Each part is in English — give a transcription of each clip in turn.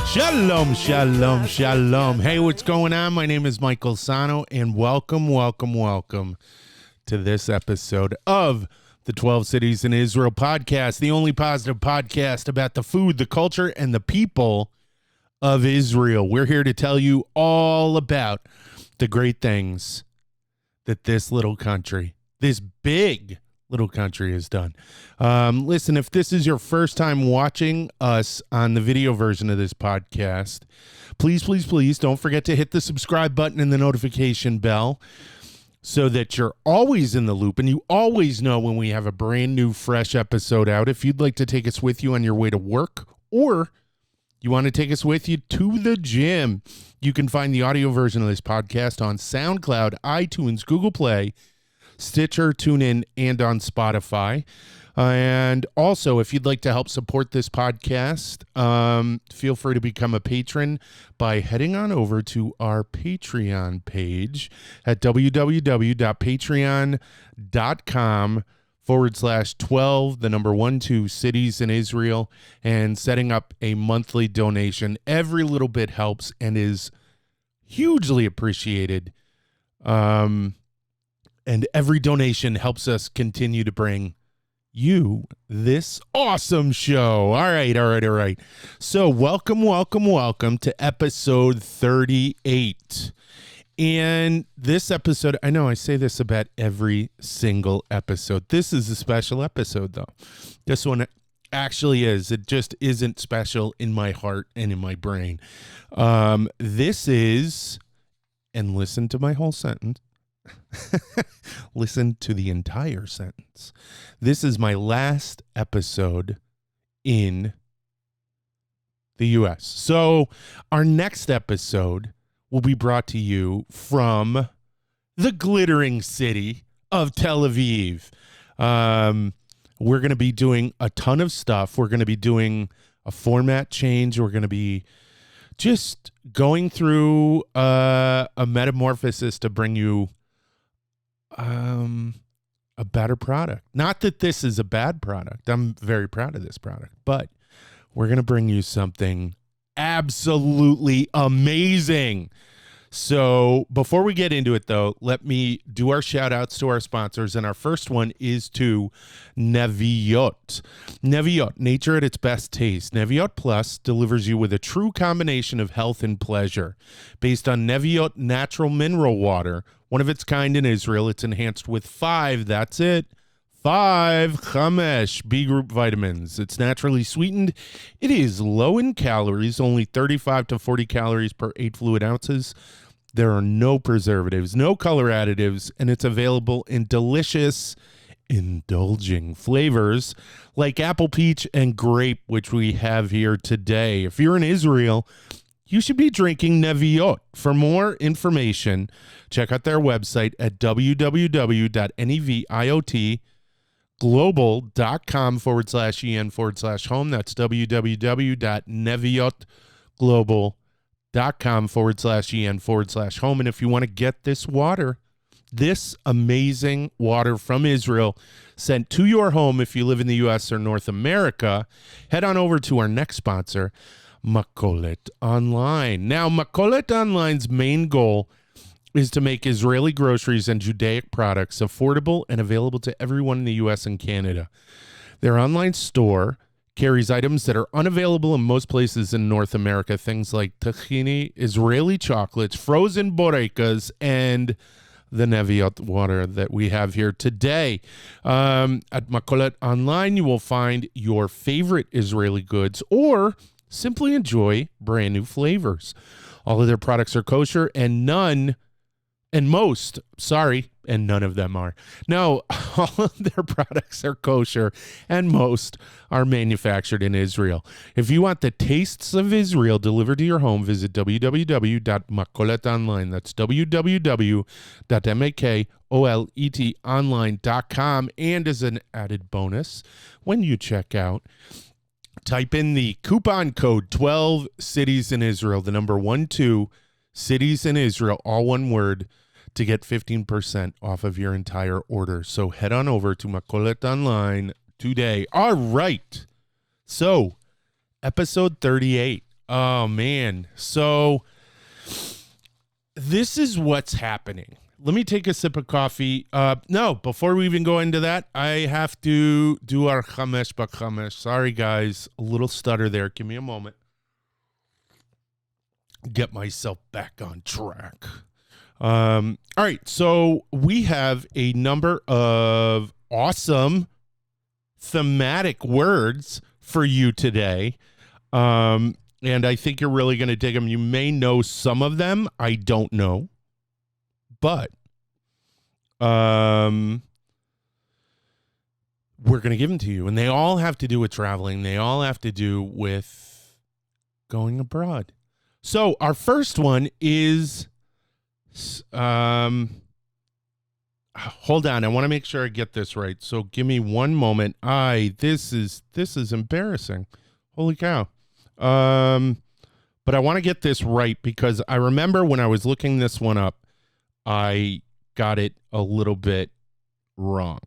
Shalom, shalom, shalom. Hey, what's going on? My name is Michael Sahno, and welcome to this episode of the 12 Cities in Israel podcast, the only positive podcast about the food, the culture, and the people of Israel. We're here to tell you all about the great things that this little country, this big little country has done. Listen, if this is your first time watching us on the video version of this podcast, please don't forget to hit the subscribe button and the notification bell so that you're always in the loop and you always know when we have a brand new fresh episode out. If you'd like to take us with you on your way to work, or you want to take us with you to the gym, you can find the audio version of this podcast on SoundCloud, iTunes, Google Play, Stitcher, TuneIn, and on Spotify. And also, if you'd like to help support this podcast, feel free to become a patron by heading on over to our Patreon page at www.patreon.com/12 cities in Israel, and setting up a monthly donation. Every little bit helps and is hugely appreciated. And every donation helps us continue to bring you this awesome show. All right. So welcome to episode 38. And this episode, I know I say this about every single episode. This is a special episode, though. This one actually is. It just isn't special in my heart and in my brain. This is, and listen to my whole sentence. Listen to the entire sentence. This is my last episode in the U.S. So our next episode will be brought to you from the glittering city of Tel Aviv. We're going to be doing a ton of stuff. We're going to be doing a format change. We're going to be just going through a metamorphosis to bring you a better product. Not that this is a bad product. I'm very proud of this product, but we're going to bring you something absolutely amazing. So before we get into it, though, let me do our shout outs to our sponsors. And our first one is to Neviot. Neviot, nature at its best taste. Neviot Plus delivers you with a true combination of health and pleasure. Based on Neviot natural mineral water, one of its kind in Israel, it's enhanced with 5 Chamesh B group vitamins. It's naturally sweetened. It is low in calories, only 35 to 40 calories per 8 fluid ounces. There are no preservatives, no color additives, and it's available in delicious, indulging flavors like apple, peach, and grape, which we have here today. If you're in Israel, you should be drinking Neviot. For more information, check out their website at www.neviotglobal.com/en/home. That's www.neviotglobal.com/en/home. And if you want to get this water, this amazing water from Israel, sent to your home if you live in the U.S. or North America, head on over to our next sponsor, Makolet Online. Now, Makolet Online's main goal is to make Israeli groceries and Judaic products affordable and available to everyone in the U.S. and Canada. Their online store carries items that are unavailable in most places in North America, things like tahini, Israeli chocolates, frozen borekas, and the Neviot water that we have here today. At Makolet Online, you will find your favorite Israeli goods or simply enjoy brand new flavors. All of their products are kosher, and none of them are. No, all of their products are kosher, and most are manufactured in Israel. If you want the tastes of Israel delivered to your home, visit www.makoletonline. That's www.makoletonline.com. And as an added bonus, when you check out, type in the coupon code 12 cities in Israel, the number 12 cities in Israel, all one word, to get 15% off of your entire order. So head on over to Makolet Online today. All right. So, episode 38. Oh, man. So, this is what's happening. Let me take a sip of coffee. No, before we even go into that, I have to do our chamesh b'chamesh. Sorry, guys. A little stutter there. Give me a moment. Get myself back on track. All right. So we have a number of awesome thematic words for you today. And I think you're really going to dig them. You may know some of them. I don't know. But we're going to give them to you. And they all have to do with traveling. They all have to do with going abroad. So our first one is, hold on. I want to make sure I get this right. So give me one moment. This is embarrassing. Holy cow. But I want to get this right because I remember when I was looking this one up, I got it a little bit wrong.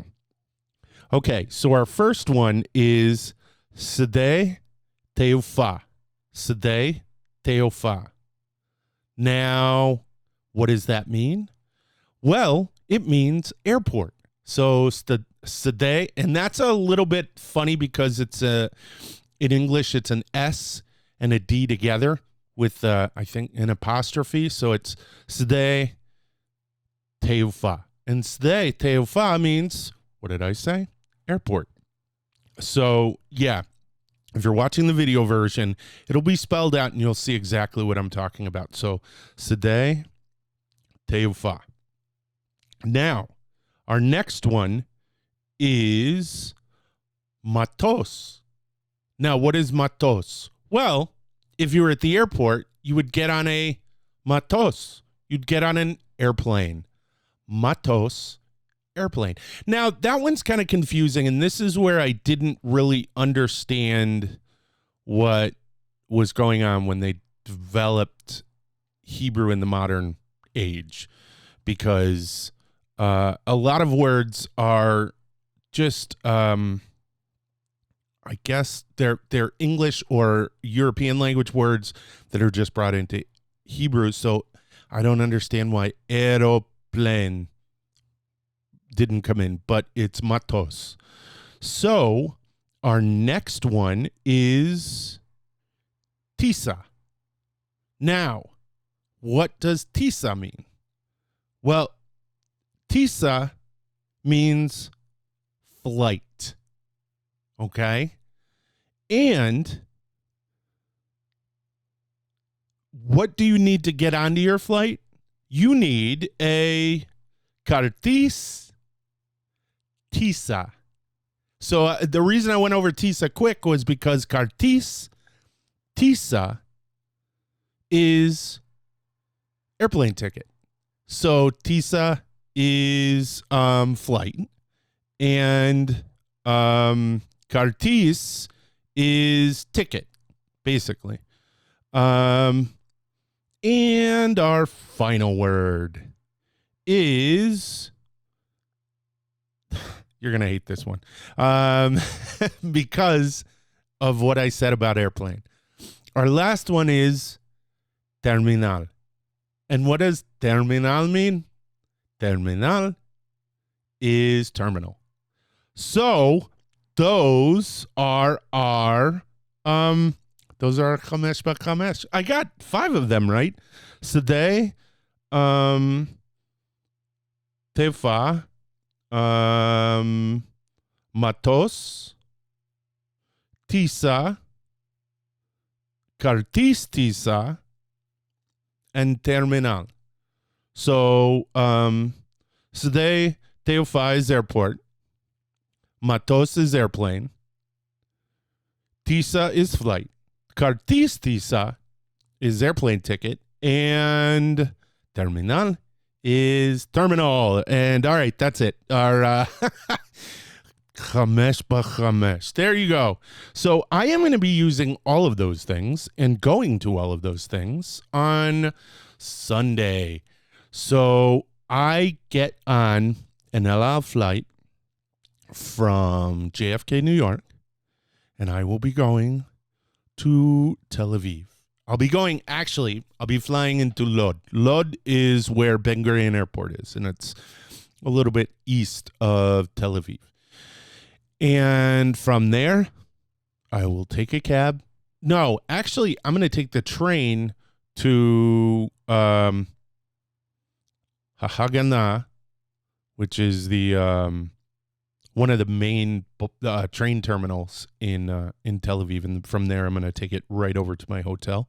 Okay. So our first one is Sde Teufa. Sde Teufa. Now, what does that mean? Well, it means airport. So Sde, and that's a little bit funny because it's in English, it's an S and a D together with, I think, an apostrophe. So it's Sde Teufa. And Sde Teufa means, what did I say? Airport. So, yeah. If you're watching the video version, it'll be spelled out and you'll see exactly what I'm talking about. So, Sde Teufa. Now, our next one is matos. Now, what is matos? Well, if you were at the airport, you would get on a matos. You'd get on an airplane. Matos, airplane. Now, that one's kind of confusing, and this is where I didn't really understand what was going on when they developed Hebrew in the modern age, because a lot of words are just, I guess they're English or European language words that are just brought into Hebrew. So I don't understand why aeroplane didn't come in, but it's matos. So our next one is tisa. Now, what does tisa mean? Well, tisa means flight. Okay? And what do you need to get onto your flight? You need a cartis tisa. So the reason I went over tisa quick was because cartis tisa is airplane ticket. So tisa is flight, and cartis is ticket, basically. And our final word is, you're going to hate this one, because of what I said about airplane. Our last one is terminal. And what does terminal mean? Terminal is terminal. So those are our chamesh b'chamesh. I got 5 of them right. Sde, Teufa, matos, tisa, cartis tisa, and terminal. So, Sde Teufa is airport. Matos is airplane. Tisa is flight. Cartis tisa is airplane ticket. And terminal is terminal. And all right, that's it. Our chamesh b'chamesh. There you go. So I am going to be using all of those things and going to all of those things on Sunday. So I get on an El Al flight from JFK, New York, and I will be going to Tel Aviv. I'll be flying into Lod. Lod is where Ben Gurion Airport is, and it's a little bit east of Tel Aviv. And from there, I will take a cab. No, actually, I'm going to take the train to Hagana, which is the one of the main train terminals in Tel Aviv, and from there I'm going to take it right over to my hotel,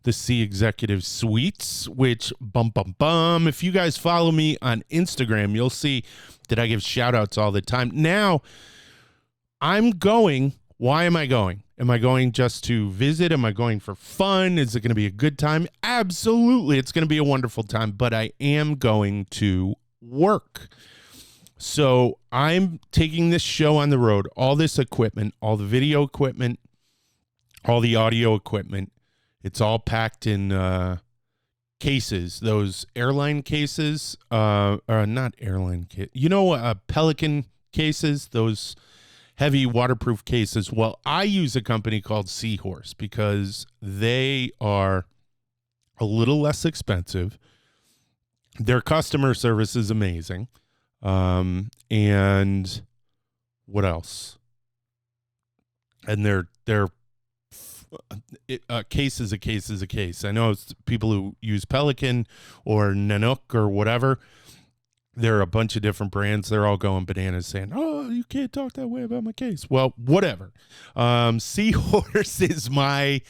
the Sea Executive Suites, which if you guys follow me on Instagram, you'll see that I give shout outs all the time. Now I'm going. Why am I going? Am I going just to visit? Am I going for fun? Is it going to be a good time? Absolutely. It's going to be a wonderful time, but I am going to work. So I'm taking this show on the road, all this equipment, all the video equipment, all the audio equipment. It's all packed in cases, those airline cases, or not airline cases. Pelican cases, those heavy waterproof cases. Well, I use a company called Seahorse because they are a little less expensive. Their customer service is amazing. And what else? And a case is a case is a case. I know it's people who use Pelican or Nanook or whatever. There are a bunch of different brands. They're all going bananas saying, oh, you can't talk that way about my case. Well, whatever. Seahorse is my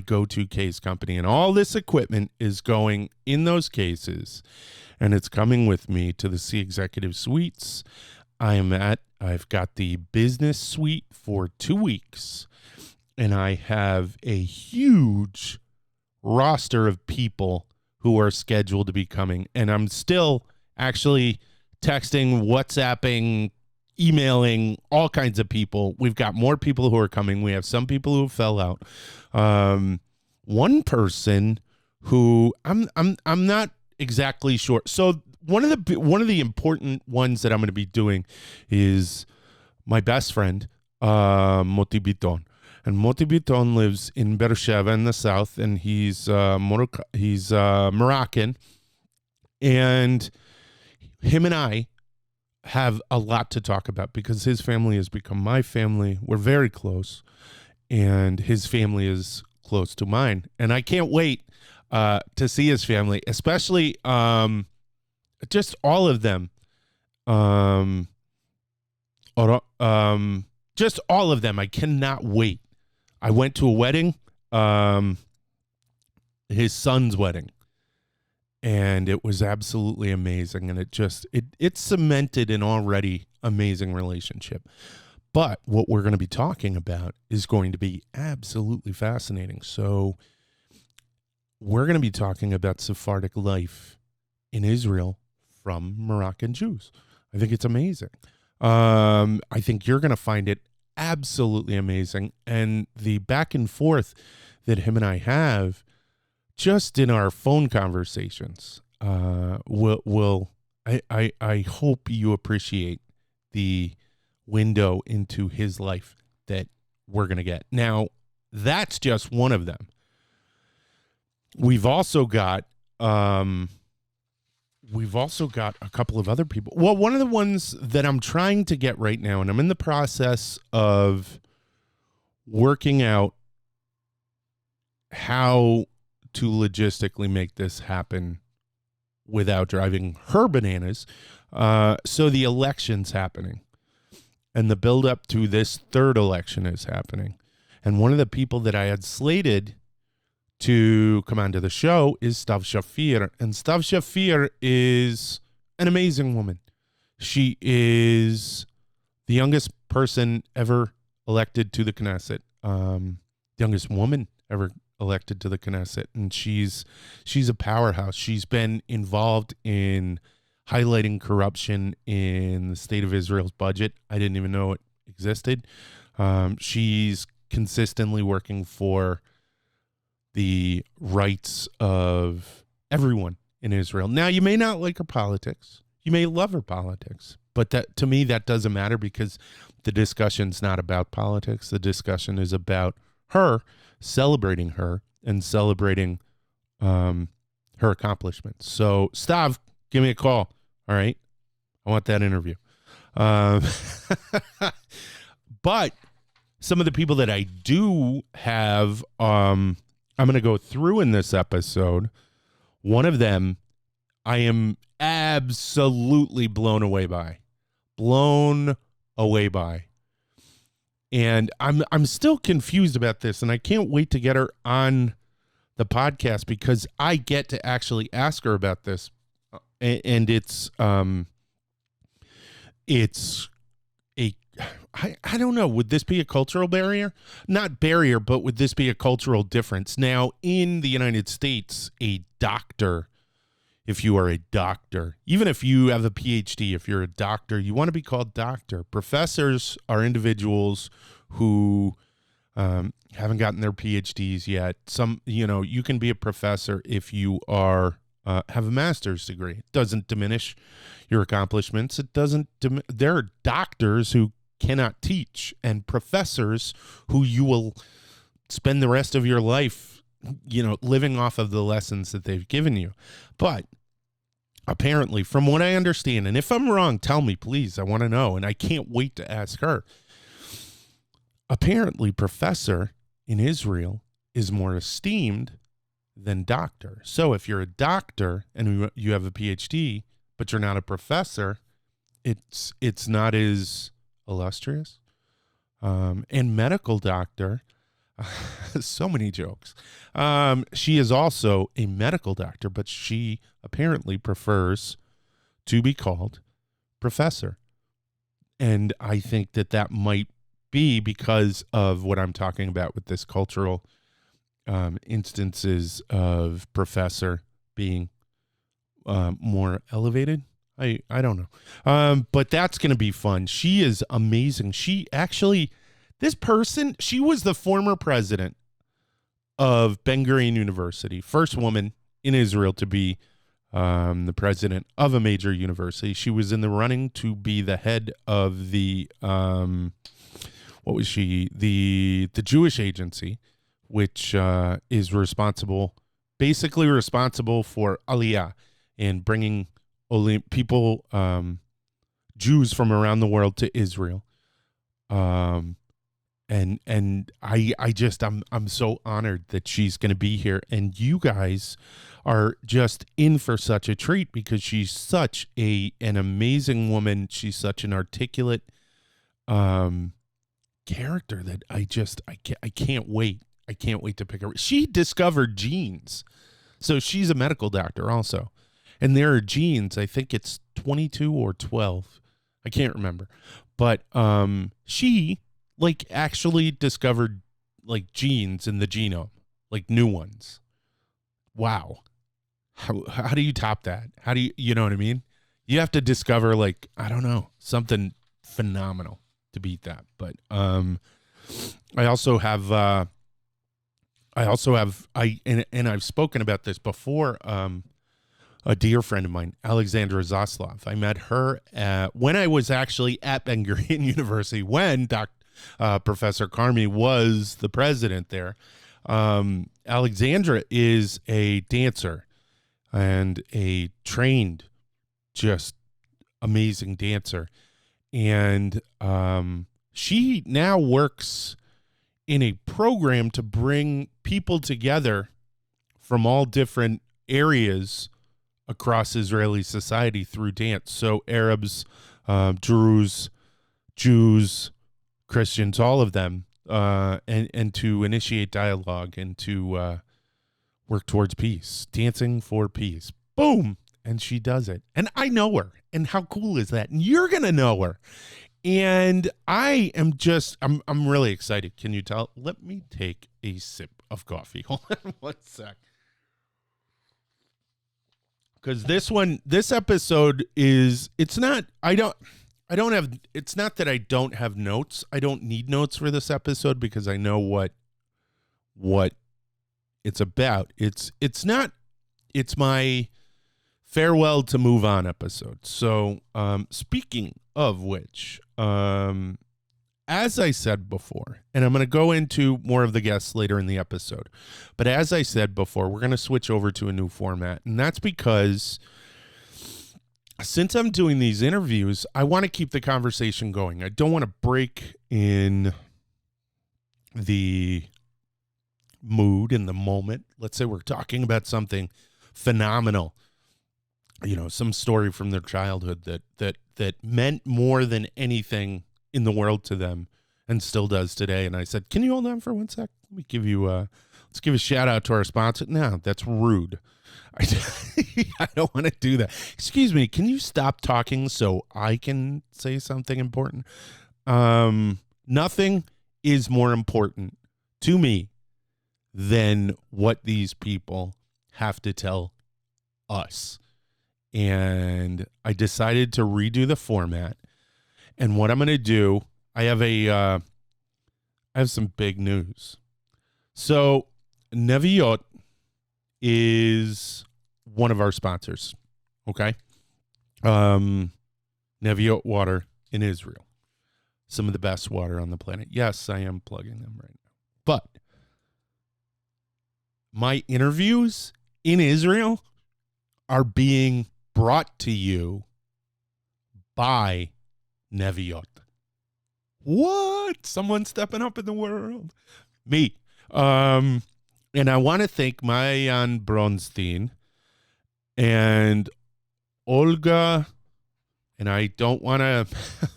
go-to case company, and all this equipment is going in those cases. And it's coming with me to the Sea Executive Suites. I've got the business suite for 2 weeks, and I have a huge roster of people who are scheduled to be coming. And I'm still actually texting, WhatsApping, emailing all kinds of people. We've got more people who are coming. We have some people who fell out. One person who I'm not exactly sure. So one of the important ones that I'm going to be doing is my best friend, Moti Biton. And Moti Biton lives in Beersheba in the south, and he's Moroccan. And him and I have a lot to talk about because his family has become my family. We're very close, and his family is close to mine. And I can't wait to see his family, especially just all of them. Just all of them. I cannot wait. I went to a wedding, his son's wedding, and it was absolutely amazing. And it cemented an already amazing relationship. But what we're going to be talking about is going to be absolutely fascinating. So we're going to be talking about Sephardic life in Israel from Moroccan Jews. I think it's amazing. I think you're going to find it absolutely amazing. And the back and forth that him and I have just in our phone conversations I hope you appreciate the window into his life that we're going to get. Now, that's just one of them. We've also got a couple of other people. Well, one of the ones that I'm trying to get right now, and I'm in the process of working out how to logistically make this happen without driving her bananas. So the election's happening, and the build up to this third election is happening. And one of the people that I had slated to come onto the show is Stav Shafir. And Stav Shafir is an amazing woman. She is the youngest person ever elected to the Knesset, the youngest woman ever elected to the Knesset. And she's a powerhouse. She's been involved in highlighting corruption in the state of Israel's budget. I didn't even know it existed. She's consistently working for the rights of everyone in Israel. Now, you may not like her politics. You may love her politics. But that, to me, that doesn't matter because the discussion's not about politics. The discussion is about her, celebrating her and celebrating her accomplishments. So, Stav, give me a call. All right. I want that interview. But some of the people that I do have, I'm going to go through in this episode. One of them, I am absolutely blown away by. And I'm still confused about this, and I can't wait to get her on the podcast because I get to actually ask her about this. And it's I don't know. Would this be a cultural barrier? Not barrier, but would this be a cultural difference? Now, in the United States, a doctor, if you are a doctor, even if you have a PhD, if you're a doctor, you want to be called doctor. Professors are individuals who haven't gotten their PhDs yet. You can be a professor if you are have a master's degree. It doesn't diminish your accomplishments. It doesn't. There are doctors who cannot teach, and professors who you will spend the rest of your life, living off of the lessons that they've given you. But apparently, from what I understand, and if I'm wrong, tell me, please. I want to know, and I can't wait to ask her. Apparently, professor in Israel is more esteemed than doctor. So if you're a doctor and you have a PhD, but you're not a professor, it's not as illustrious. And medical doctor, so many jokes. She is also a medical doctor, but she apparently prefers to be called professor. And I think that might be because of what I'm talking about with this cultural instances of professor being more elevated. I don't know. But that's going to be fun. She is amazing. She was the former president of Ben Gurion University, first woman in Israel to be the president of a major university. She was in the running to be the head of the, what was she? The Jewish agency, which is basically responsible for Aliyah and bringing people, Jews from around the world to Israel. And I'm so honored that she's going to be here, and you guys are just in for such a treat because she's such an amazing woman. She's such an articulate character that I can't wait. I can't wait to pick her. She discovered genes. So she's a medical doctor also. And there are genes, I think it's 22 or 12. I can't remember. But she actually discovered genes in the genome, new ones. Wow. How do you top that? How do you know what I mean? You have to discover I don't know, something phenomenal to beat that. But I also have and I've spoken about this before. A dear friend of mine, Alexandra Zaslav. I met her when I was actually at Ben Gurion University when Professor Carmi was the president there. Alexandra is a dancer and a trained, just amazing dancer. And she now works in a program to bring people together from all different areas across Israeli society through dance. So Arabs, Druze, Jews, Christians, all of them, and to initiate dialogue and to work towards peace, dancing for peace. Boom. And she does it. And I know her. And how cool is that? And you're going to know her. And I am I'm really excited. Can you tell? Let me take a sip of coffee. Hold on one sec. Because this episode it's not that I don't have notes. I don't need notes for this episode because I know what it's about. It's my farewell to move on episode. So speaking of which, as I said before, and I'm going to go into more of the guests later in the episode, but as I said before, we're going to switch over to a new format, and that's because since I'm doing these interviews, I want to keep the conversation going. I don't want to break in the mood in the moment. Let's say we're talking about something phenomenal, some story from their childhood that meant more than anything in the world to them and still does today. And I said, can you hold on for 1 sec? Let me give you let's give a shout out to our sponsor. No, that's rude. I don't want to do that. Excuse me, can you stop talking so I can say something important? Nothing is more important to me than what these people have to tell us. And I decided to redo the format. And what I'm going to do, I have some big news. So Neviot is one of our sponsors. Okay. Neviot water in Israel. Some of the best water on the planet. Yes, I am plugging them right now. But my interviews in Israel are being brought to you by Neviot. What? Someone stepping up in the world. Me. And I want to thank Mayan Bronstein and Olga, and I don't want to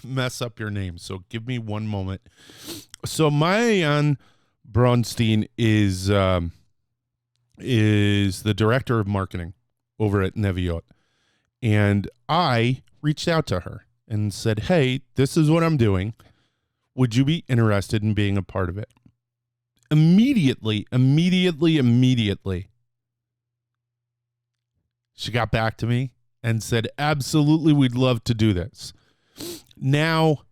mess up your name, so give me one moment. So Mayan Bronstein is the director of marketing over at Neviot. And I reached out to her and said, hey, this is what I'm doing. Would you be interested in being a part of it? Immediately, she got back to me and said, absolutely, we'd love to do this. Now,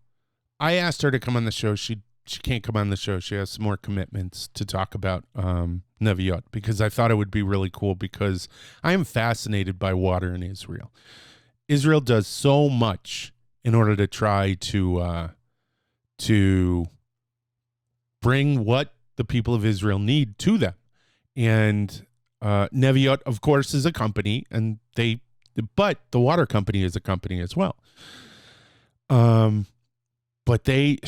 I asked her to come on the show. She can't come on the show. She has some more commitments to talk about Neviot, because I thought it would be really cool, because I am fascinated by water in Israel. Israel does so much in order to try to bring what the people of Israel need to them. And Neviot, of course, is a company, and but the water company is a company as well. But they're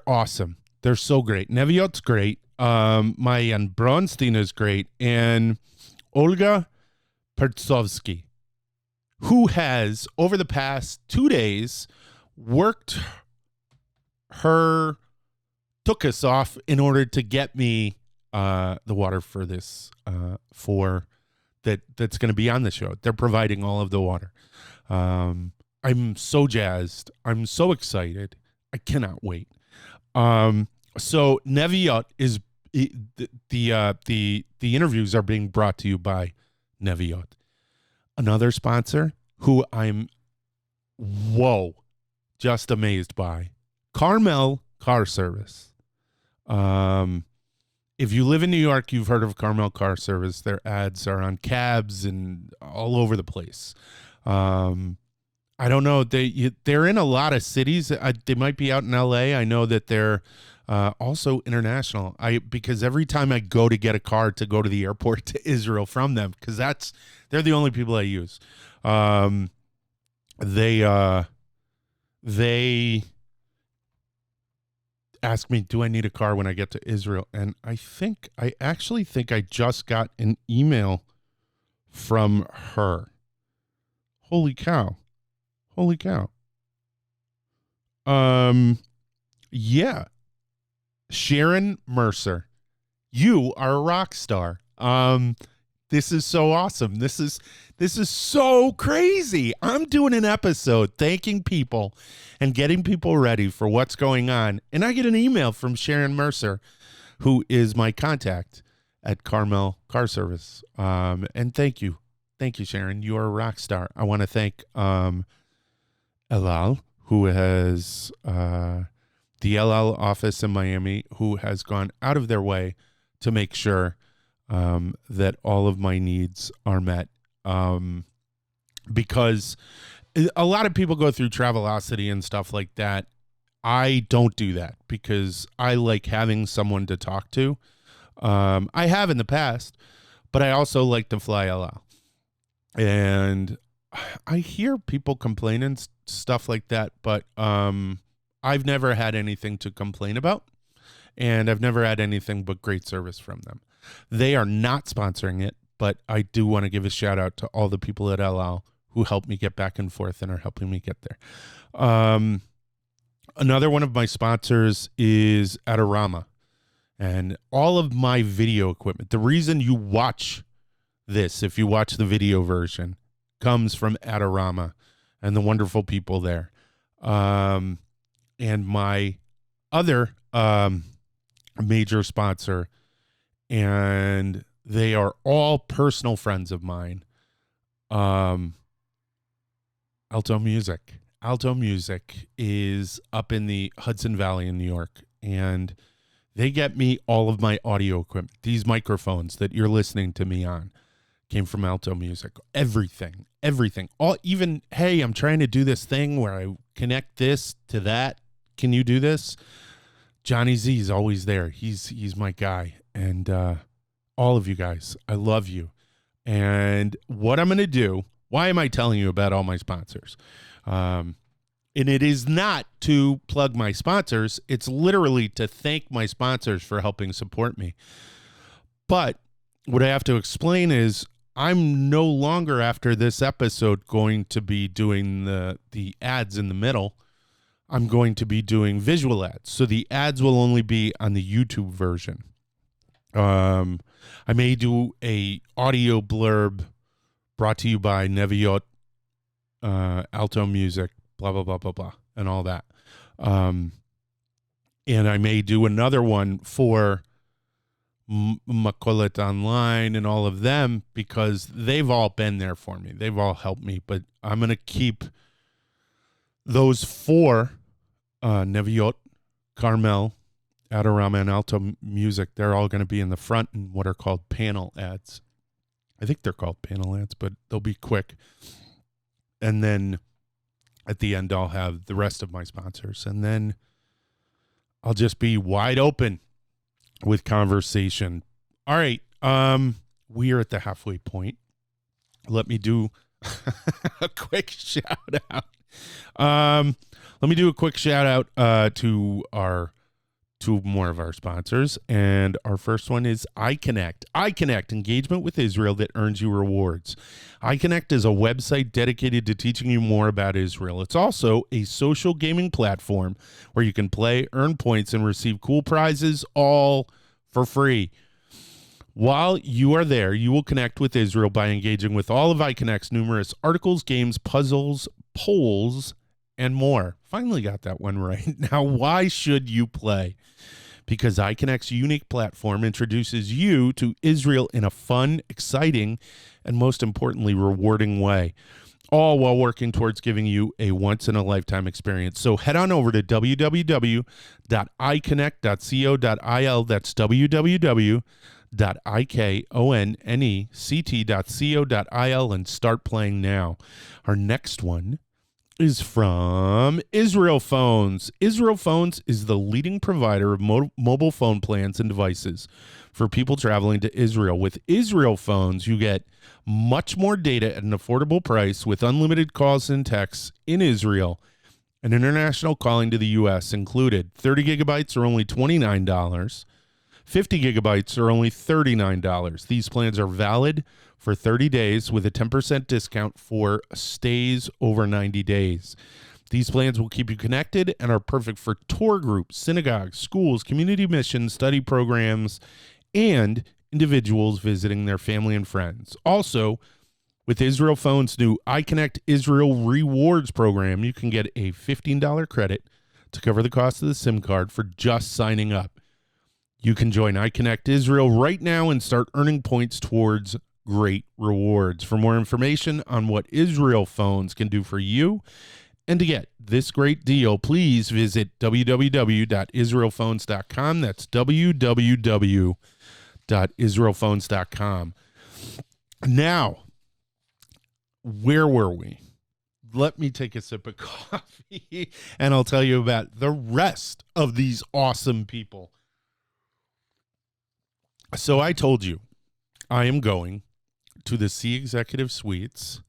awesome. They're so great. Neviot's great. Mayan Bronstein is great. And Olga Pertsovsky, who has, over the past 2 days, took us off in order to get me the water for this, that's going to be on the show. They're providing all of the water. I'm so jazzed. I'm so excited. I cannot wait. So Neviot is the interviews are being brought to you by Neviot. Another sponsor who I'm just amazed by, Carmel Car Service. If you live in New York, you've heard of Carmel Car Service. Their ads are on cabs and all over the place. I don't know. They're in a lot of cities. They might be out in LA. I know that they're also international. Because every time I go to get a car to go to the airport to Israel from them, because they're the only people I use. They ask me, do I need a car when I get to Israel? And I actually think I just got an email from her. Holy cow. Yeah. Sharon Mercer, you are a rock star. This is so awesome. This is so crazy. I'm doing an episode thanking people and getting people ready for what's going on. And I get an email from Sharon Mercer, who is my contact at Carmel Car Service. And thank you. Thank you, Sharon. You are a rock star. I want to thank Elal, who has the Elal office in Miami, who has gone out of their way to make sure that all of my needs are met. because a lot of people go through Travelocity and stuff like that. I don't do that because I like having someone to talk to. I have in the past, but I also like to fly El Al. And I hear people complain and stuff like that, but I've never had anything to complain about, and I've never had anything but great service from them. They are not sponsoring it, but I do want to give a shout out to all the people at El Al who helped me get back and forth and are helping me get there. Another one of my sponsors is Adorama, and all of my video equipment. The reason you watch this, if you watch the video version, comes from Adorama and the wonderful people there. And my other major sponsor, and they are all personal friends of mine, Alto Music. Alto Music is up in the Hudson Valley in New York, and they get me all of my audio equipment. These microphones that you're listening to me on came from Alto Music. Everything. All, even, hey, I'm trying to do this thing where I connect this to that. Can you do this? Johnny Z is always there. He's my guy. And all of you guys, I love you. And what I'm going to do, why am I telling you about all my sponsors? And it is not to plug my sponsors. It's literally to thank my sponsors for helping support me. But what I have to explain is I'm no longer, after this episode, going to be doing the ads in the middle. I'm going to be doing visual ads. So the ads will only be on the YouTube version. I may do a audio blurb brought to you by Neviot, Alto Music, blah, blah, blah, blah, blah, and all that. And I may do another one for Makolet Online and all of them, because they've all been there for me. They've all helped me. But I'm going to keep those four, Neviot, Carmel, Adorama, and Alto Music. They're all going to be in the front in what are called panel ads. I think they're called panel ads, but they'll be quick. And then at the end, I'll have the rest of my sponsors. And then I'll just be wide open with conversation. All right. We are at the halfway point. Let me do a quick shout out. Let me do a quick shout out to our two more of our sponsors. And our first one is iConnect. iConnect, engagement with Israel that earns you rewards. iConnect is a website dedicated to teaching you more about Israel. It's also a social gaming platform where you can play, earn points, and receive cool prizes, all for free. While you are there, you will connect with Israel by engaging with all of iConnect's numerous articles, games, puzzles, polls, and more. Finally got that one right. Now, why should you play? Because iConnect's unique platform introduces you to Israel in a fun, exciting, and most importantly, rewarding way, all while working towards giving you a once-in-a-lifetime experience. So head on over to www.iconnect.co.il. That's www.iconnect.co.il and start playing now. Our next one is from Israel Phones. Israel Phones is the leading provider of mobile phone plans and devices for people traveling to Israel. With Israel Phones, you get much more data at an affordable price with unlimited calls and texts in Israel and international calling to the U.S. included. 30 gigabytes are only $29. 50 gigabytes are only $39. These plans are valid for 30 days with a 10% discount for stays over 90 days. These plans will keep you connected and are perfect for tour groups, synagogues, schools, community missions, study programs, and individuals visiting their family and friends. Also, with Israel Phone's new iConnect Israel Rewards program, you can get a $15 credit to cover the cost of the SIM card for just signing up. You can join iConnect Israel right now and start earning points towards great rewards. For more information on what Israel Phones can do for you and to get this great deal, please visit www.israelphones.com. That's www.israelphones.com. Now, where were we? Let me take a sip of coffee and I'll tell you about the rest of these awesome people. So I told you I am going to the Sea Executive Suites.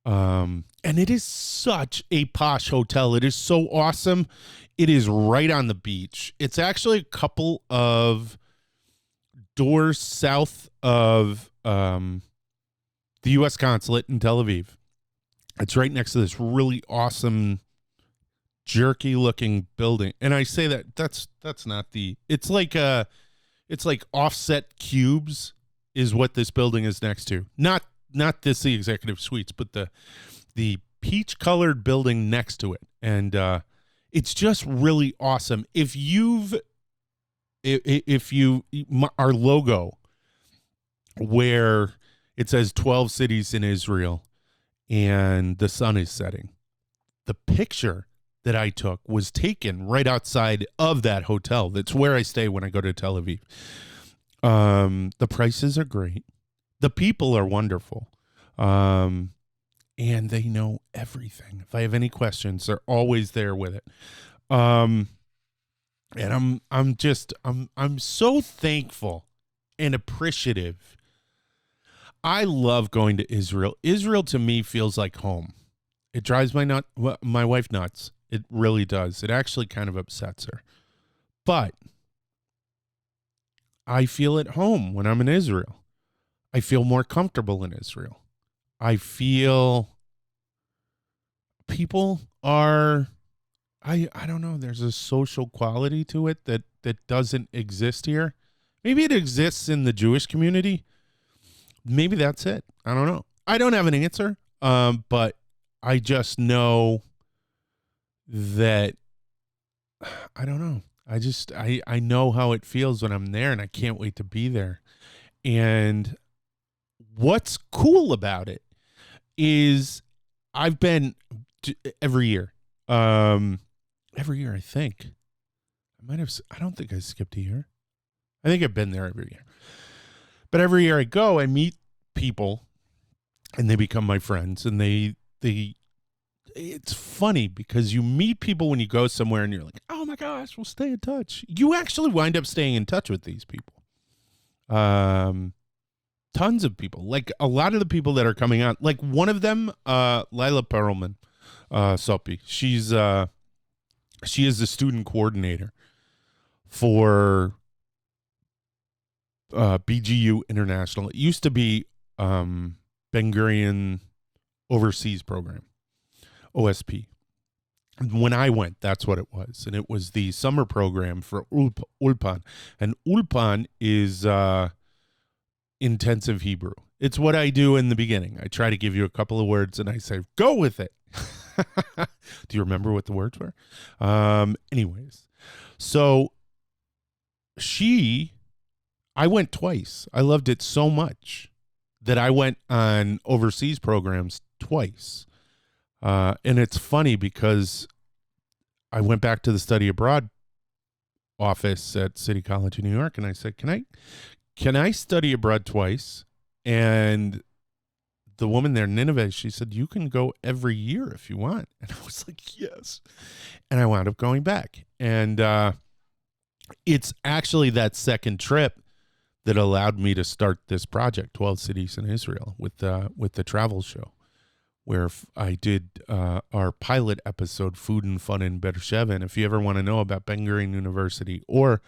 And it is such a posh hotel. It is so awesome. It is right on the beach. It's actually a couple of doors south of the U.S. consulate in Tel Aviv. It's right next to this really awesome, jerky-looking building. And I say that's not the. It's like offset cubes is what this building is next to. Not this the Executive Suites, but the peach-colored building next to it. And it's just really awesome. If our logo where it says 12 cities in Israel and the sun is setting, the picture that I took was taken right outside of that hotel. That's where I stay when I go to Tel Aviv. The prices are great. The people are wonderful. And they know everything. If I have any questions, they're always there with it. And I'm so thankful and appreciative. I love going to Israel. Israel to me feels like home. It drives my wife nuts. It really does. It actually kind of upsets her. But I feel at home when I'm in Israel. I feel more comfortable in Israel. I feel people are, I don't know, there's a social quality to it that doesn't exist here. Maybe it exists in the Jewish community. Maybe that's it. I don't know. I don't have an answer, but I just know that, I don't know. I know how it feels when I'm there, and I can't wait to be there. And what's cool about it is I've been every year. Every year, I think. I don't think I skipped a year. I think I've been there every year. But every year I go, I meet people, and they become my friends. And it's funny because you meet people when you go somewhere, and you're like, oh my gosh, we'll stay in touch. You actually wind up staying in touch with these people. Tons of people. Like a lot of the people that are coming out. Like one of them, Lila Perlman, Sopi. She is the student coordinator for BGU International. It used to be Ben Gurion Overseas Program, OSP. When I went, that's what it was. And it was the summer program for Ulpan. And Ulpan is intensive Hebrew. It's what I do in the beginning. I try to give you a couple of words and I say, go with it. Do you remember what the words were? Anyways, so I went twice. I loved it so much that I went on overseas programs twice. And it's funny because I went back to the study abroad office at City College in New York, and I said, can I study abroad twice? And the woman there, Nineveh, she said, you can go every year if you want. And I was like, yes. And I wound up going back. And it's actually that second trip that allowed me to start this project, 12 Cities in Israel, with the travel show, where I did our pilot episode, Food and Fun in Beersheba. And if you ever want to know about Ben Gurion University or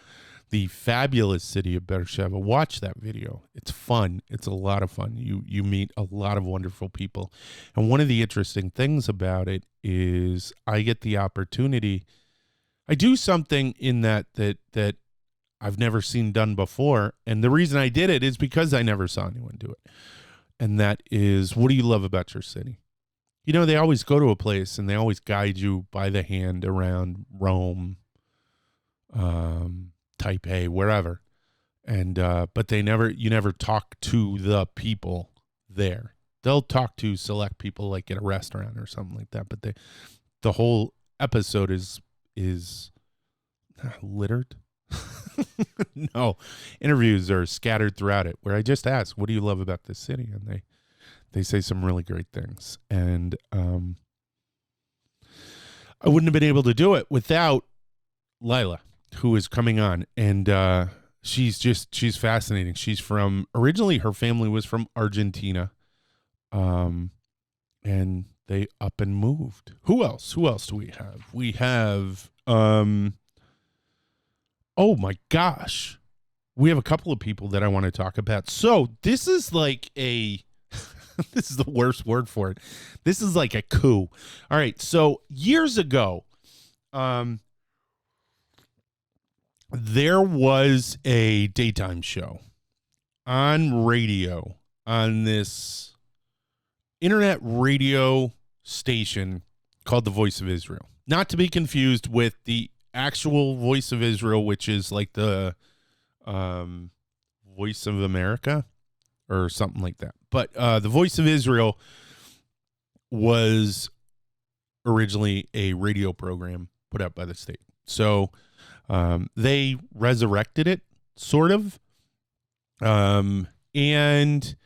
the fabulous city of Beersheba, watch that video. It's fun. It's a lot of fun. You meet a lot of wonderful people. And one of the interesting things about it is I get the opportunity. I do something in that I've never seen done before. And the reason I did it is because I never saw anyone do it. And that is, what do you love about your city? You know, they always go to a place and they always guide you by the hand around Rome, Taipei, wherever. And, but you never talk to the people there. They'll talk to select people like at a restaurant or something like that. But the whole episode is littered. No, interviews are scattered throughout it where I just ask, what do you love about this city? And They say some really great things. And I wouldn't have been able to do it without Lila, who is coming on. And she's fascinating. She's originally her family was from Argentina. And they up and moved. Who else do we have? We have, oh my gosh. We have a couple of people that I want to talk about. So this is like this is the worst word for it. This is like a coup. All right. So years ago, there was a daytime show on radio on this internet radio station called The Voice of Israel. Not to be confused with the actual Voice of Israel, which is like the Voice of America or something like that. But The Voice of Israel was originally a radio program put out by the state. So they resurrected it, sort of. And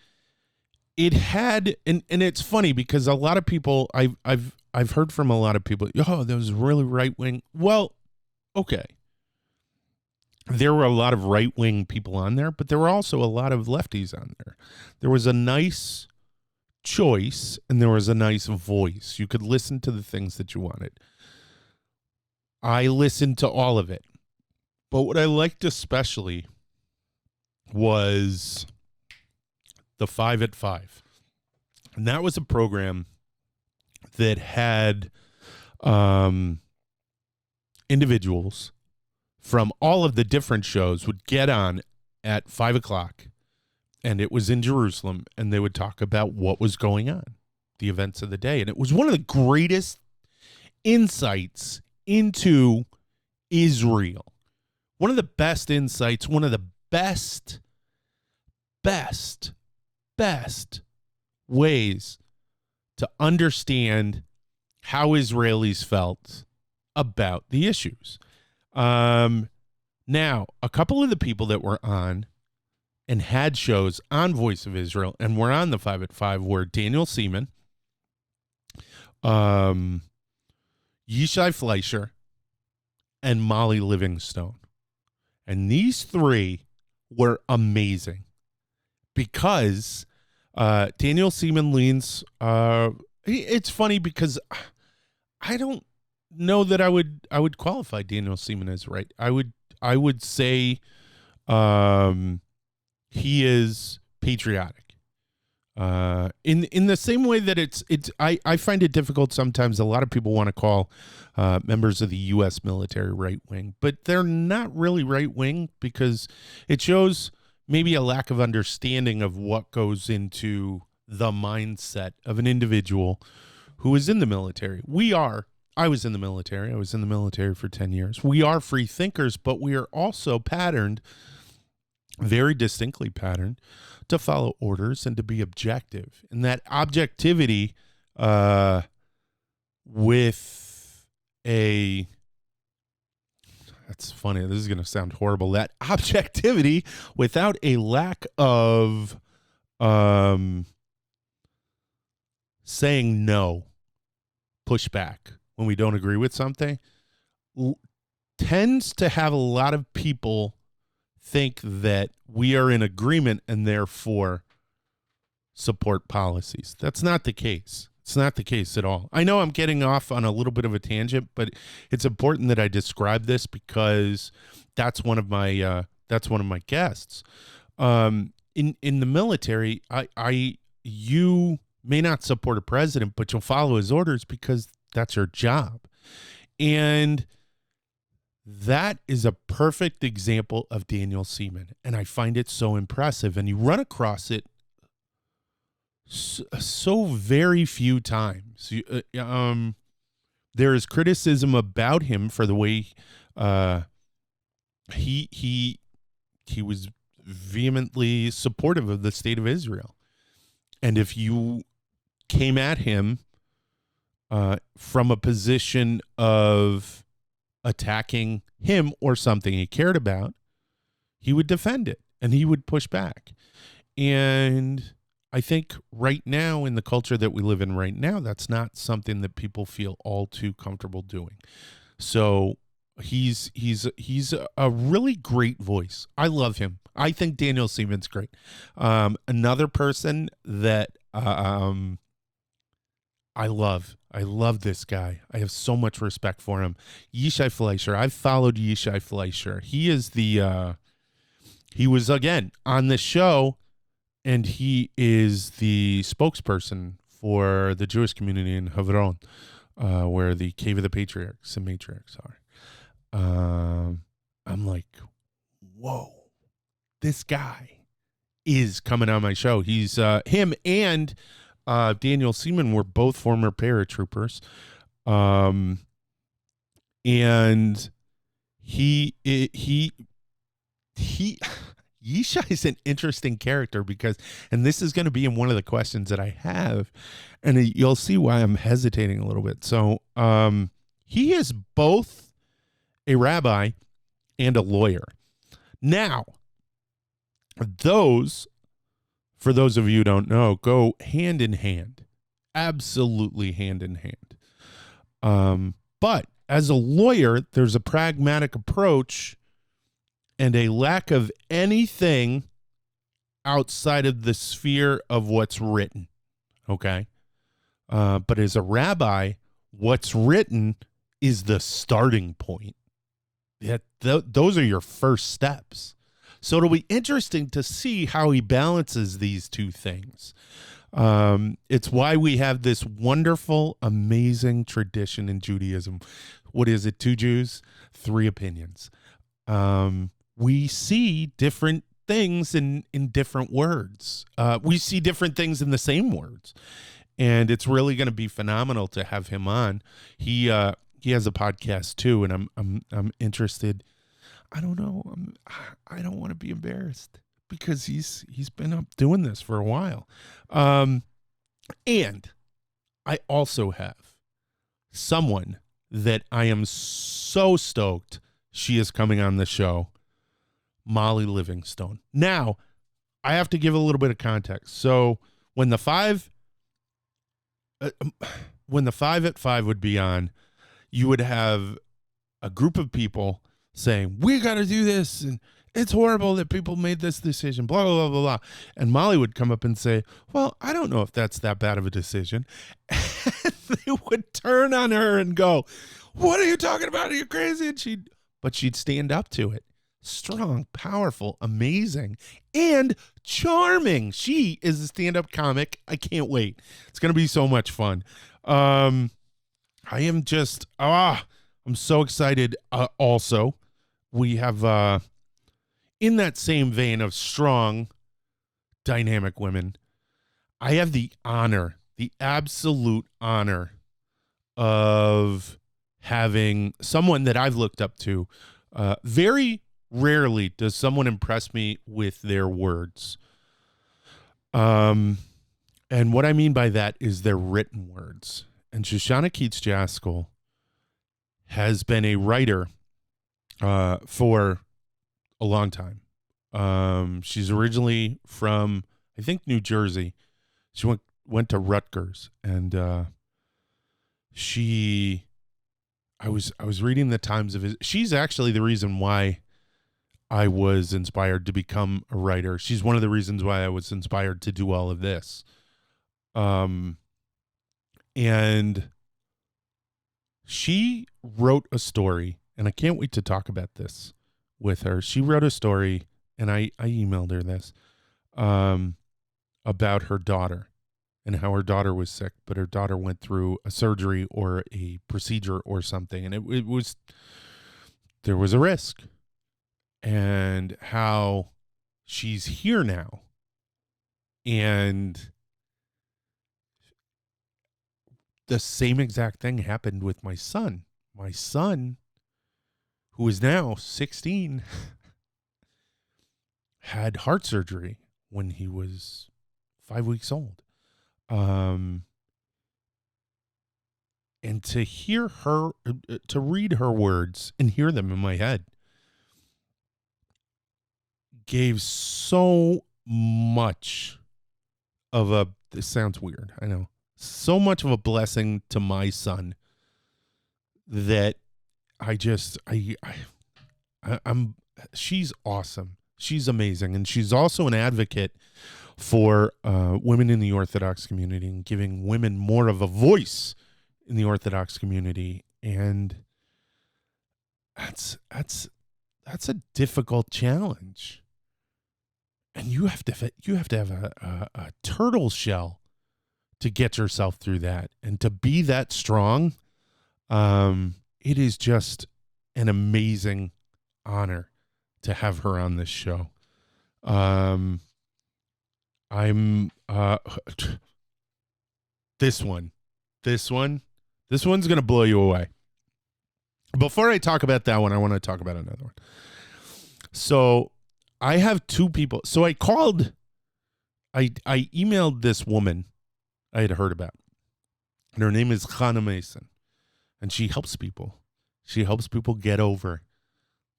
it had, and it's funny because a lot of people, I've heard from a lot of people, oh, that was really right wing. Well, okay. There were a lot of right wing people on there, but there were also a lot of lefties on there. There was a nice choice and there was a nice voice. You could listen to the things that you wanted. I listened to all of it. But what I liked especially was the 5 at 5. And that was a program that had individuals from all of the different shows would get on at 5 o'clock, and it was in Jerusalem, and they would talk about what was going on, the events of the day. And it was one of the greatest insights into Israel. One of the best insights, one of the best ways to understand how Israelis felt about the issues. Now, a couple of the people that were on and had shows on Voice of Israel and were on the 5 at 5 were Daniel Seaman, Yishai Fleischer, and Molly Livingstone. And these three were amazing because Daniel Seaman leans. It's funny because I don't know that I would qualify Daniel Seaman as right. I would say he is patriotic. In the same way that I find it difficult sometimes. A lot of people want to call members of the U.S. military right wing, but they're not really right wing because it shows maybe a lack of understanding of what goes into the mindset of an individual who is in the military. I was in the military. I was in the military for 10 years. We are free thinkers, but we are also patterned, very distinctly patterned, to follow orders and to be objective. And that objectivity that's funny, this is going to sound horrible, that objectivity without a lack of saying no, pushback when we don't agree with something, tends to have a lot of people think that we are in agreement and therefore support policies. That's not the case. It's not the case at all. I know I'm getting off on a little bit of a tangent, but it's important that I describe this because that's one of my guests. In the military, you may not support a president, but you'll follow his orders because that's your job. And that is a perfect example of Daniel Seaman, and I find it so impressive. And you run across it so very few times. There is criticism about him for the way he was vehemently supportive of the state of Israel, and if you came at him from a position of attacking him or something he cared about, he would defend it and he would push back. And I think right now, in the culture that we live in right now, that's not something that people feel all too comfortable doing. So he's a really great voice. I love him. I think Daniel Siemens great. Another person that I love this guy. I have so much respect for him. Yishai Fleischer. I've followed Yishai Fleischer. He is he was again on the show, and he is the spokesperson for the Jewish community in Havron, where the Cave of the Patriarchs and Matriarchs are. I'm like, whoa, this guy is coming on my show. He's him and Daniel Seaman were both former paratroopers. And he Yishai is an interesting character because, and this is going to be in one of the questions that I have, and you'll see why I'm hesitating a little bit. So, he is both a rabbi and a lawyer. Now, for those of you who don't know, go hand in hand, absolutely hand in hand. But as a lawyer, there's a pragmatic approach and a lack of anything outside of the sphere of what's written. Okay. But as a rabbi, what's written is the starting point. Those are your first steps. So it'll be interesting to see how he balances these two things. It's why we have this wonderful, amazing tradition in Judaism. What is it? 2 Jews, 3 opinions. We see different things in different words. We see different things in the same words. And it's really going to be phenomenal to have him on. He has a podcast too, and I'm interested. I don't know. I don't want to be embarrassed because he's been up doing this for a while. And I also have someone that I am so stoked she is coming on the show, Molly Livingstone. Now, I have to give a little bit of context. So when the 5 at 5 would be on, you would have a group of people saying, we got to do this, and it's horrible that people made this decision, blah, blah, blah, blah, blah. And Molly would come up and say, well, I don't know if that's that bad of a decision. And they would turn on her and go, what are you talking about? Are you crazy? And she'd stand up to it. Strong, powerful, amazing, and charming. She is a stand-up comic. I can't wait. It's going to be so much fun. I am just, I'm so excited. Also, we have, in that same vein of strong, dynamic women, I have the absolute honor of having someone that I've looked up to. Very rarely does someone impress me with their words. And what I mean by that is their written words. And Shoshana Keats Jaskol has been a writer for a long time. She's originally from, I think, New Jersey. She went to Rutgers, and I was reading the Times of his. She's actually the reason why I was inspired to become a writer. She's one of the reasons why I was inspired to do all of this. And she wrote a story, and I can't wait to talk about this with her. She wrote a story, and I emailed her this, about her daughter and how her daughter was sick, but her daughter went through a surgery or a procedure or something, and there was a risk, and how she's here now. And the same exact thing happened with my son. My son, who is now 16, had heart surgery when he was 5 weeks old. And to hear her, to read her words and hear them in my head gave so much this sounds weird, I know, so much of a blessing to my son that I'm she's awesome. She's amazing. And she's also an advocate for women in the Orthodox community and giving women more of a voice in the Orthodox community. And that's a difficult challenge. And you have to have a turtle shell to get yourself through that, and to be that strong. It is just an amazing honor to have her on this show. This one's gonna blow you away. Before I talk about that one, I want to talk about another one. So I have two people. So I emailed this woman I had heard about, and her name is Hannah Mason, and she helps people. She helps people get over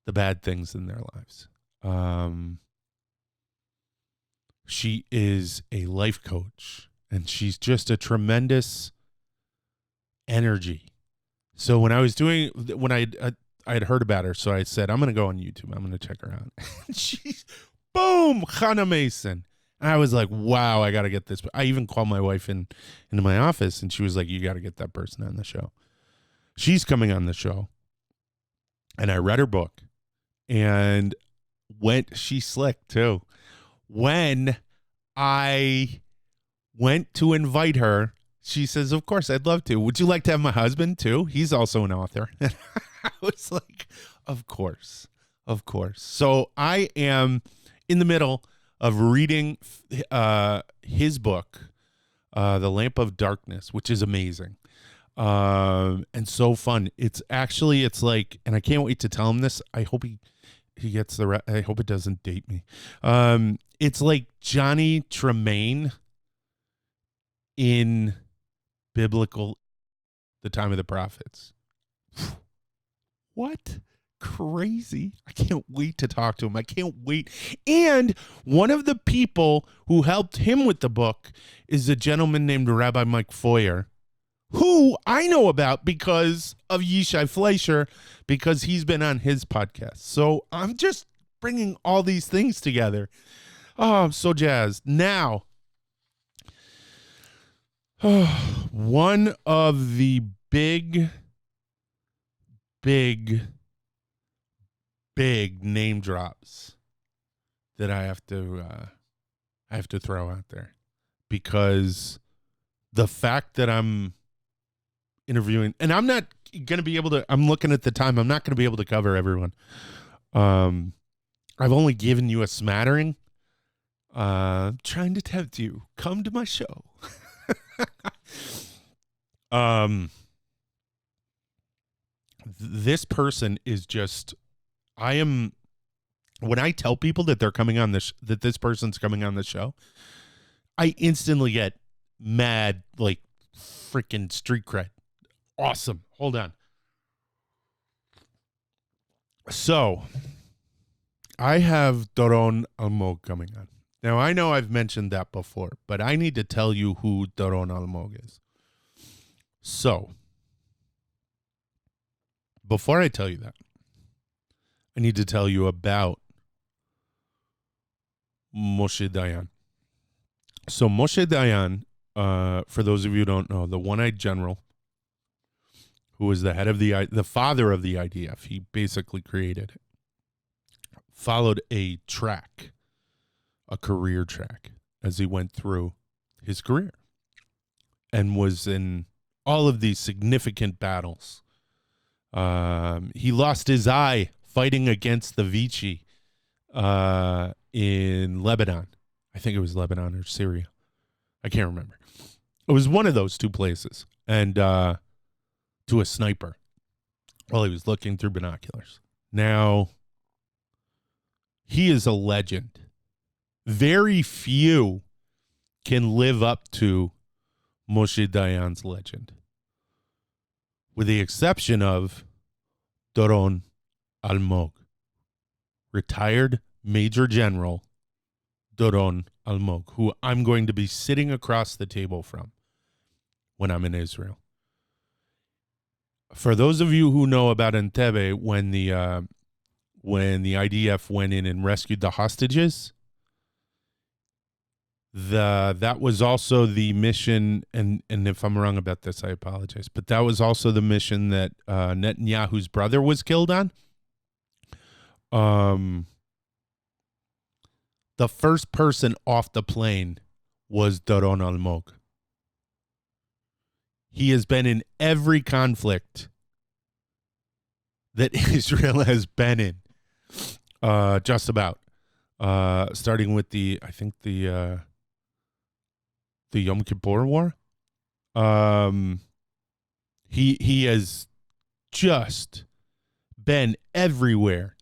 the bad things in their lives. She is a life coach, and she's just a tremendous energy. So when I had heard about her, so I said, I'm going to go on YouTube. I'm going to check her out. She's, boom, Hannah Mason. And I was like, wow, I got to get this. I even called my wife into my office, and she was like, you got to get that person on the show. She's coming on the show. And I read her book, and she's slick too. When I went to invite her, she says, of course, I'd love to. Would you like to have my husband too? He's also an author. And I was like, of course. So I am in the middle of reading his book, The Lamp of Darkness, which is amazing. And so fun. It's like, and I can't wait to tell him this. I hope he gets I hope it doesn't date me. It's like Johnny Tremaine in biblical, the time of the prophets. What? Crazy. I can't wait to talk to him. I can't wait. And one of the people who helped him with the book is a gentleman named Rabbi Mike Foyer, who I know about because of Yishai Fleischer, because he's been on his podcast. So I'm just bringing all these things together. Oh, I'm so jazzed. Now, one of the big name drops that I have to throw out there, because the fact that I'm interviewing, and I'm not going to be able to, I'm looking at the time, I'm not going to be able to cover everyone. I've only given you a smattering. Trying to tempt you. Come to my show. This person is just, when I tell people that they're coming on this, that this person's coming on the show, I instantly get mad, like freaking street cred. Awesome. Hold on. So I have Doron Almog coming on. Now, I know I've mentioned that before, but I need to tell you who Doron Almog is. So, before I tell you that, I need to tell you about Moshe Dayan. So, Moshe Dayan, for those of you who don't know, the one-eyed general who was the head of the father of the IDF, he basically created it, followed a career track as he went through his career, and was in all of these significant battles. He lost his eye fighting against the Vichy in Lebanon. I think it was Lebanon or Syria. I can't remember. It was one of those two places. And to a sniper while he was looking through binoculars. Now, he is a legend. Very few can live up to Moshe Dayan's legend, with the exception of Doron Almog, retired Major General Doron Almog, who I'm going to be sitting across the table from when I'm in Israel. For those of you who know about Entebbe, when the IDF went in and rescued the hostages, that was also the mission, and if I'm wrong about this, I apologize, but that was also the mission that Netanyahu's brother was killed on. The first person off the plane was Doron Almog. He has been in every conflict that Israel has been in, just about. Starting with the Yom Kippur War. He has just been everywhere.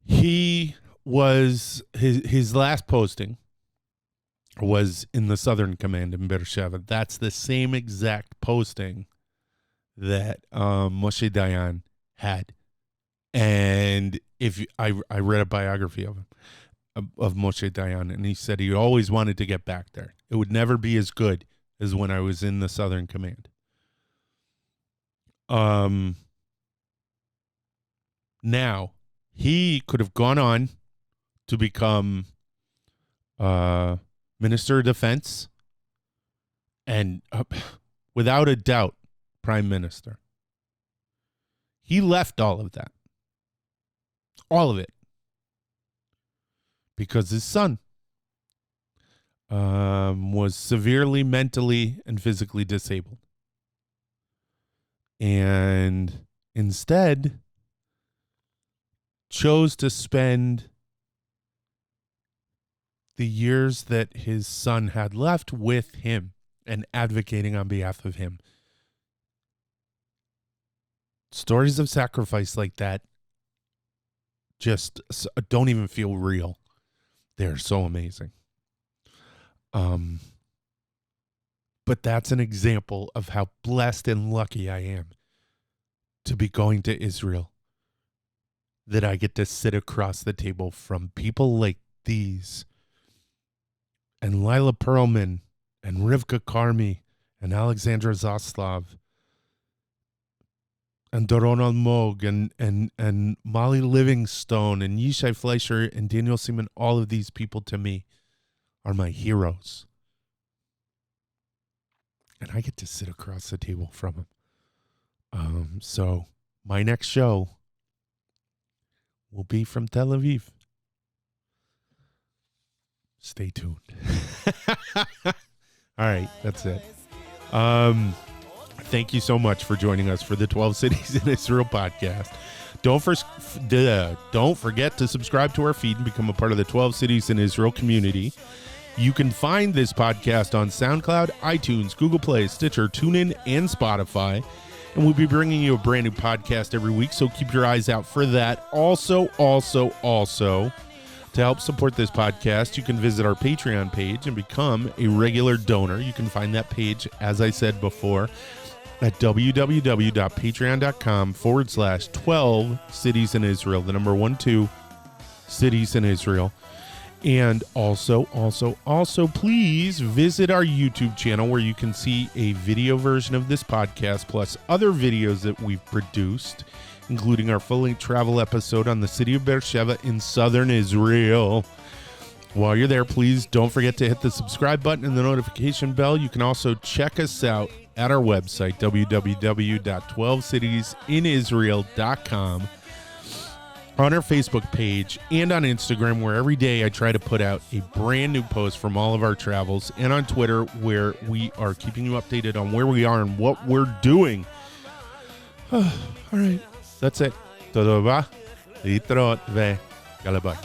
He was his last posting was in the Southern Command in Beersheba. That's the same exact posting that Moshe Dayan had. And I read a biography of him, of Moshe Dayan, and he said he always wanted to get back there. It would never be as good as when I was in the Southern Command. Now, he could have gone on to become Minister of Defense and, without a doubt, Prime Minister. He left all of that. All of it. Because his son was severely mentally and physically disabled. And instead chose to spend the years that his son had left with him and advocating on behalf of him. Stories of sacrifice like that just don't even feel real. They're so amazing. But that's an example of how blessed and lucky I am to be going to Israel, that I get to sit across the table from people like these, and Lila Perlman, and Rivka Karmi, and Alexandra Zaslav, and Doron Almog, and Molly Livingstone, and Yishai Fleischer, and Daniel Seaman. All of these people to me are my heroes. And I get to sit across the table from them. So my next show will be from Tel Aviv. Stay tuned. All right, that's it. Thank you so much for joining us for the 12 Cities in Israel podcast. Don't forget to subscribe to our feed and become a part of the 12 Cities in Israel community. You can find this podcast on SoundCloud, iTunes, Google Play, Stitcher, TuneIn, and Spotify. And we'll be bringing you a brand new podcast every week, so keep your eyes out for that. Also, to help support this podcast, you can visit our Patreon page and become a regular donor. You can find that page, as I said before, at www.patreon.com/12 Cities in Israel, the number 12 Cities in Israel. And also, please visit our YouTube channel where you can see a video version of this podcast, plus other videos that we've produced, including our full-length travel episode on the city of Beersheba in southern Israel. While you're there, please don't forget to hit the subscribe button and the notification bell. You can also check us out at our website, www.12citiesinisrael.com, on our Facebook page, and on Instagram, where every day I try to put out a brand new post from all of our travels, and on Twitter, where we are keeping you updated on where we are and what we're doing. All right, that's it. Toda rova, להתראות, ויאללה ביי.